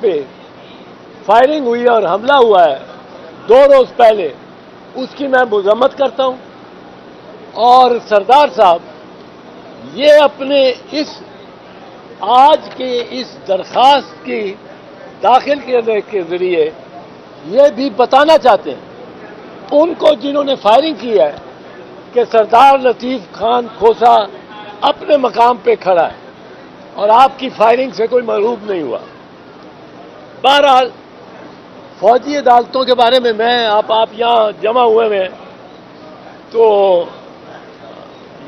پہ فائرنگ ہوئی اور حملہ ہوا ہے 2 روز پہلے، اس کی میں مذمت کرتا ہوں. اور سردار صاحب یہ اپنے اس آج کی اس درخواست کی داخل کرنے کے ذریعے یہ بھی بتانا چاہتے ہیں ان کو جنہوں نے فائرنگ کی ہے کہ سردار لطیف خان کھوسہ اپنے مقام پہ کھڑا ہے اور آپ کی فائرنگ سے کوئی محروم نہیں ہوا. بہرحال فوجی عدالتوں کے بارے میں آپ یہاں جمع ہوئے ہیں تو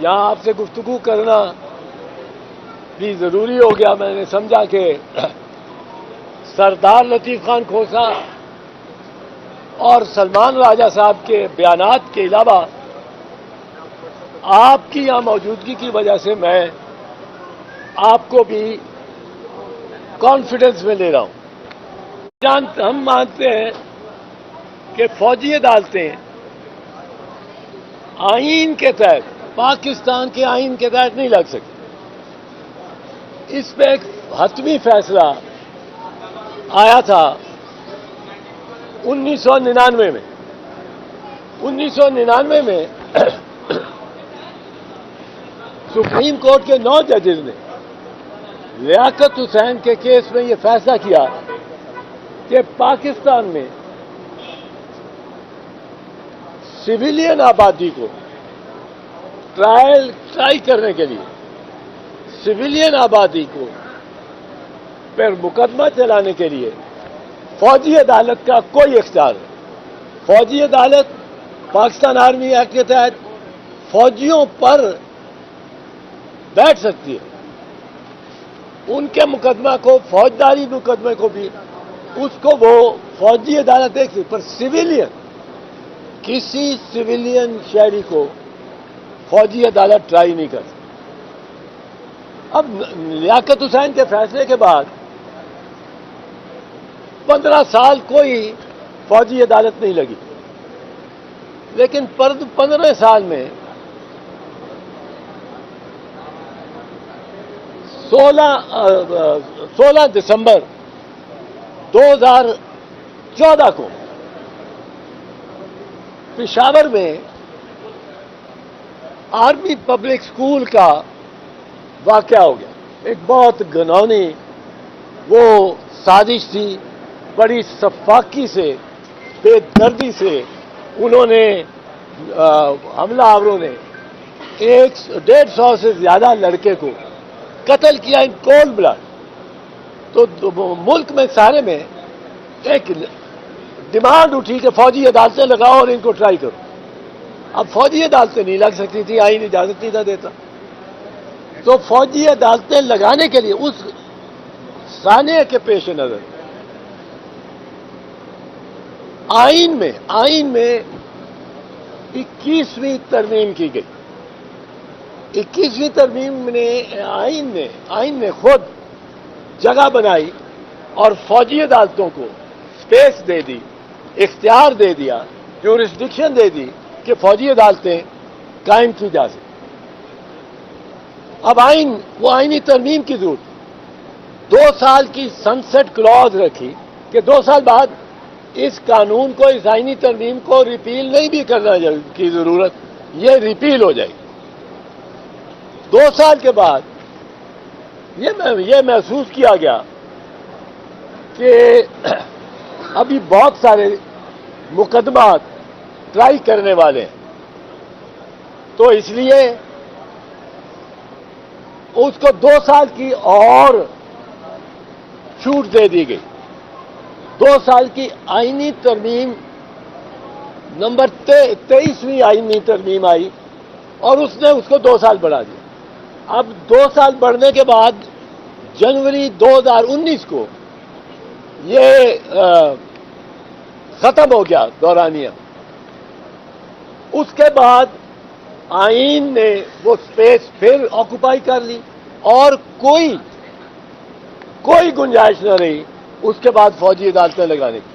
یہاں آپ سے گفتگو کرنا بھی ضروری ہو گیا. میں نے سمجھا کہ سردار لطیف خان کھوسہ اور سلمان راجہ صاحب کے بیانات کے علاوہ آپ کی یہاں موجودگی کی وجہ سے میں آپ کو بھی کانفیڈنس میں لے رہا ہوں. ہم مانتے ہیں کہ فوجی عدالتیں آئین کے تحت، پاکستان کے آئین کے تحت نہیں لگ سکتی. اس پہ ایک حتمی فیصلہ آیا تھا 1999 میں. 1999 میں سپریم کورٹ کے 9 ججز نے لیاقت حسین کے کیس میں یہ فیصلہ کیا کہ پاکستان میں سویلین آبادی کو ٹرائی کرنے کے لیے سویلین آبادی کو پر مقدمہ چلانے کے لیے فوجی عدالت کا کوئی اختیار نہیں. فوجی عدالت پاکستان آرمی ایکٹ کے تحت فوجیوں پر بیٹھ سکتی ہے. ان کے مقدمہ کو، فوجداری مقدمے کو بھی اس کو وہ فوجی عدالت دیکھ سکتی، پر سویلین کسی سویلین شہری کو فوجی عدالت ٹرائی نہیں کر سکتی. اب لیاقت حسین کے فیصلے کے بعد 15 سال کوئی فوجی عدالت نہیں لگی، لیکن 15 سال میں 16 دسمبر 2014 کو پشاور میں آرمی پبلک سکول کا واقعہ ہو گیا. ایک بہت گھنونی وہ سازش تھی، بڑی سفاکی سے، بے دردی سے انہوں نے حملہ آوروں نے 150 سے زیادہ لڑکے کو قتل کیا ان کولڈ بلڈ. تو ملک میں سارے میں ایک ڈیمانڈ اٹھی کہ فوجی عدالتیں لگاؤ اور ان کو ٹرائی کرو. اب فوجی عدالتیں نہیں لگ سکتی تھی، آئین اجازت نہیں تھا دیتا. تو فوجی عدالتیں لگانے کے لیے اس سانحے کے پیش نظر آئین میں 21ویں ترمیم کی گئی. 21ویں ترمیم نے آئین نے خود جگہ بنائی اور فوجی عدالتوں کو اسپیس دے دی، اختیار دے دیا، جورسڈکشن دے دی کہ فوجی عدالتیں قائم کی جا سکیں. اب وہ آئینی ترمیم کی ضرورت 2 سال کی سنسیٹ کلوز رکھی کہ 2 سال بعد اس قانون کو، اس آئینی ترمیم کو ریپیل نہیں بھی کرنا کی ضرورت، یہ ریپیل ہو جائے گی. 2 سال کے بعد یہ محسوس کیا گیا کہ ابھی بہت سارے مقدمات ٹرائی کرنے والے ہیں، تو اس لیے اس کو 2 سال کی اور چھوٹ دے دی گئی. 2 سال کی آئینی ترمیم نمبر 23ویں آئینی ترمیم آئی اور اس نے اس کو 2 سال بڑھا دیا. اب 2 سال بڑھنے کے بعد جنوری 2019 کو یہ ختم ہو گیا دورانیہ. اس کے بعد آئین نے وہ سپیس پھر آکوپائی کر لی اور کوئی گنجائش نہ رہی اس کے بعد فوجی عدالتیں لگانے کی.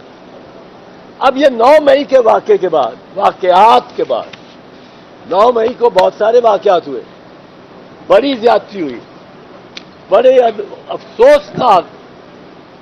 اب یہ 9 مئی کے واقعات کے بعد 9 مئی کو بہت سارے واقعات ہوئے، بڑی زیادتی ہوئی، بڑے افسوسناک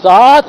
7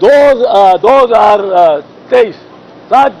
2023 7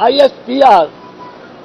ISPR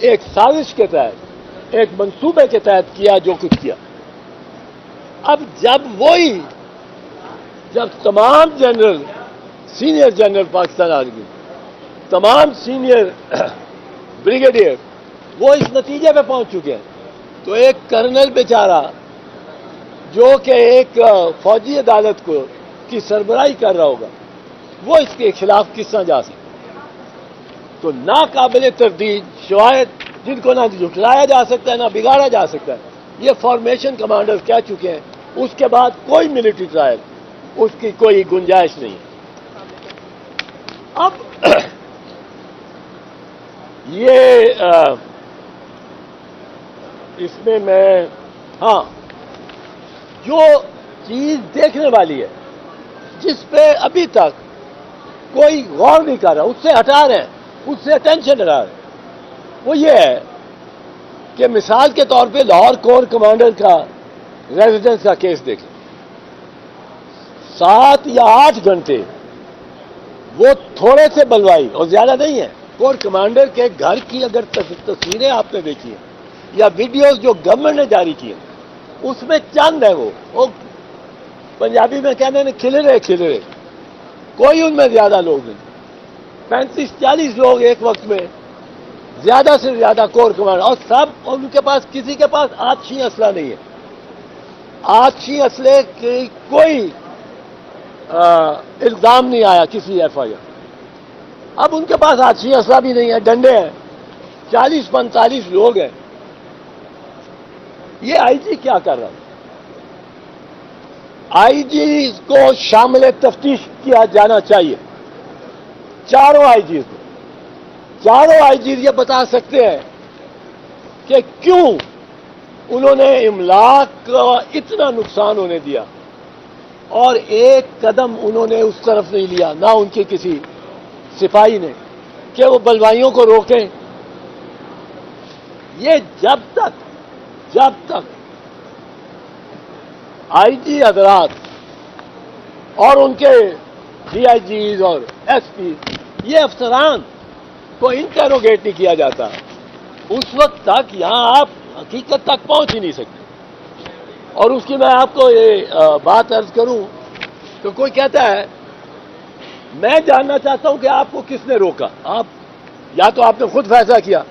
ایک سازش کے تحت، ایک منصوبے کے تحت کیا جو کچھ کیا۔ اب جب تمام general, senior general Pakistan army, تمام سینئر بریگیڈیئر وہ اس نتیجے پہ پہنچ چکے ہیں، تو ایک کرنل بیچارہ جو کہ ایک فوجی عدالت کی سربراہی کر رہا ہوگا، وہ اس کے خلاف کس طرح جا سکتا؟ تو ناقابل تردید شواہد جن کو نہ جھٹلایا جا سکتا ہے نہ بگاڑا جا سکتا ہے، یہ فارمیشن کمانڈر کہہ چکے ہیں۔ اس کے بعد کوئی ملٹری ٹرائل، اس کی کوئی گنجائش نہیں ہے۔ اب یہ اس میں ہاں جو چیز دیکھنے والی ہے، جس پہ ابھی تک کوئی غور نہیں کر رہا، اس سے ہٹا رہے ہیں، اس سے اٹینشن ہٹا رہے ہیں، وہ یہ ہے کہ مثال کے طور پہ لاہور کور کمانڈر کا ریزیڈنس کا کیس دیکھیں، 7 یا 8 گھنٹے وہ تھوڑے سے بلوائی اور زیادہ نہیں ہے۔ کور کمانڈر کے گھر کی اگر تصویریں آپ نے دیکھی ہیں یا ویڈیوز جو گورنمنٹ نے جاری کی ہیں، اس میں چند ہے، وہ پنجابی میں کہتے ہیں کھلرے کھلرے، کوئی ان میں زیادہ لوگ نہیں، 35-40 لوگ ایک وقت میں، زیادہ سے زیادہ کور کمانڈر، اور سب ان کے پاس، کسی کے پاس آتشی اسلحہ نہیں ہے، آتشی اسلحے کی کوئی الزام نہیں آیا کسی ایف آئی آر۔ اب ان کے پاس آتشی اسلحہ بھی نہیں ہے، ڈنڈے ہیں، 40-45 لوگ ہیں۔ یہ آئی جی کیا کر رہا ہے؟ آئی جی کو شامل تفتیش کیا جانا چاہیے، چاروں آئی جی کو۔ چاروں آئی جی یہ بتا سکتے ہیں کہ کیوں انہوں نے املاک کا اتنا نقصان ہونے دیا اور ایک قدم انہوں نے اس طرف نہیں لیا، نہ ان کے کسی سپاہی نے، کہ وہ بلوائیوں کو روکیں۔ یہ جب تک آئی جی حضرات اور ان کے ڈی آئی جیز اور ایس پی، یہ افسران کو انٹروگیٹ نہیں کیا جاتا، اس وقت تک یہاں آپ حقیقت تک پہنچ ہی نہیں سکتے۔ اور اس کی میں آپ کو یہ بات عرض کروں تو کوئی کہتا ہے میں جاننا چاہتا ہوں کہ آپ کو کس نے روکا؟ آپ یا تو آپ نے خود فیصلہ کیا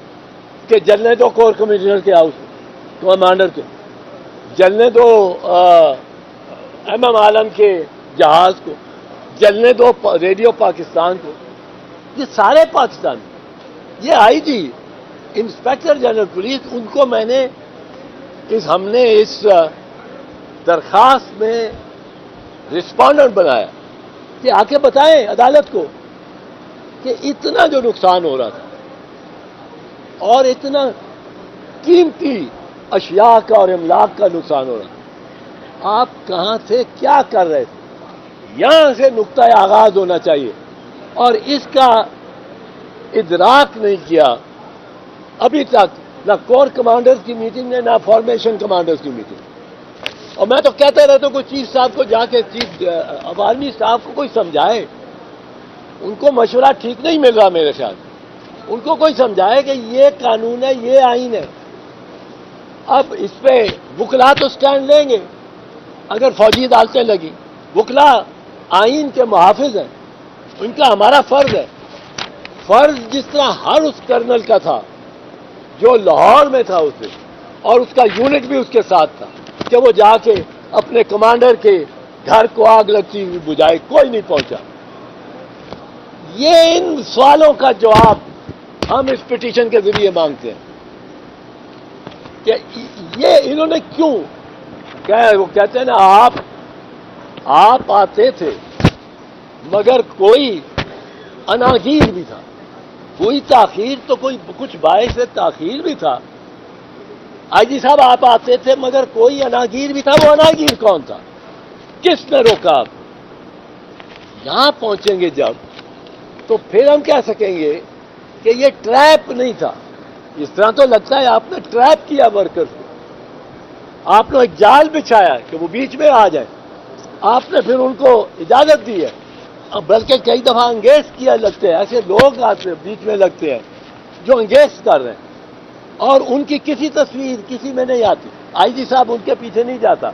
کہ جلنے دو کور کمشنر کے ہاؤس کمانڈر کے، جلنے دو ایم ایم عالم کے جہاز کو، جلنے دو ریڈیو پاکستان کو، یہ سارے پاکستان، یہ آئی جی انسپیکٹر جنرل پولیس، ان کو میں نے ہم نے اس درخواست میں رسپونڈنٹ بنایا کہ آ کے بتائیں عدالت کو کہ اتنا جو نقصان ہو رہا تھا اور اتنا قیمتی اشیاء کا اور املاک کا نقصان ہو رہا تھا، آپ کہاں تھے، کیا کر رہے تھے؟ یہاں سے نقطۂ آغاز ہونا چاہیے، اور اس کا ادراک نہیں کیا ابھی تک، نہ کور کمانڈرز کی میٹنگ میں، نہ فارمیشن کمانڈرز کی میٹنگ۔ اور میں تو کہتا رہتا ہوں کوئی چیف صاحب کو جا کے اب آرمی اسٹاف کو کوئی سمجھائے، ان کو مشورہ ٹھیک نہیں مل رہا میرے خیال، ان کو کوئی سمجھائے کہ یہ قانون ہے، یہ آئین ہے۔ اب اس پہ وکلا تو سٹینڈ لیں گے اگر فوجی عدالتیں لگی، وکلا آئین کے محافظ ہیں، ان کا ہمارا فرض ہے، فرض جس طرح ہر اس کرنل کا تھا جو لاہور میں تھا اس دن، اور اس کا یونٹ بھی اس کے ساتھ تھا کہ وہ جا کے اپنے کمانڈر کے گھر کو آگ لگتی ہوئی بجھائے، کوئی نہیں پہنچا۔ یہ ان سوالوں کا جواب ہم اس پٹیشن کے ذریعے مانگتے ہیں کہ یہ انہوں نے کیوں وہ کہتے ہیں نا آپ آتے تھے مگر کوئی اناگیر بھی تھا، کوئی تاخیر تو کوئی کچھ باعث تاخیر بھی تھا۔ آئی جی صاحب آپ آتے تھے مگر کوئی اناگیر بھی تھا، وہ اناگیر کون تھا؟ کس نے روکا آپ؟ یہاں پہنچیں گے جب تو پھر ہم کہہ سکیں گے کہ یہ ٹریپ نہیں تھا۔ اس طرح تو لگتا ہے آپ نے ٹریپ کیا ورکرز کو، آپ نے ایک جال بچھایا کہ وہ بیچ میں آ جائیں، آپ نے پھر ان کو اجازت دی ہے، بلکہ کئی دفعہ انگیز کیا لگتے ہیں، ایسے لوگ آتے بیچ میں لگتے ہیں جو انگیز کر رہے ہیں۔ اور ان کی کسی تصویر کسی میں نہیں آتی. آئی جی صاحب ان کے پیچھے نہیں جاتا.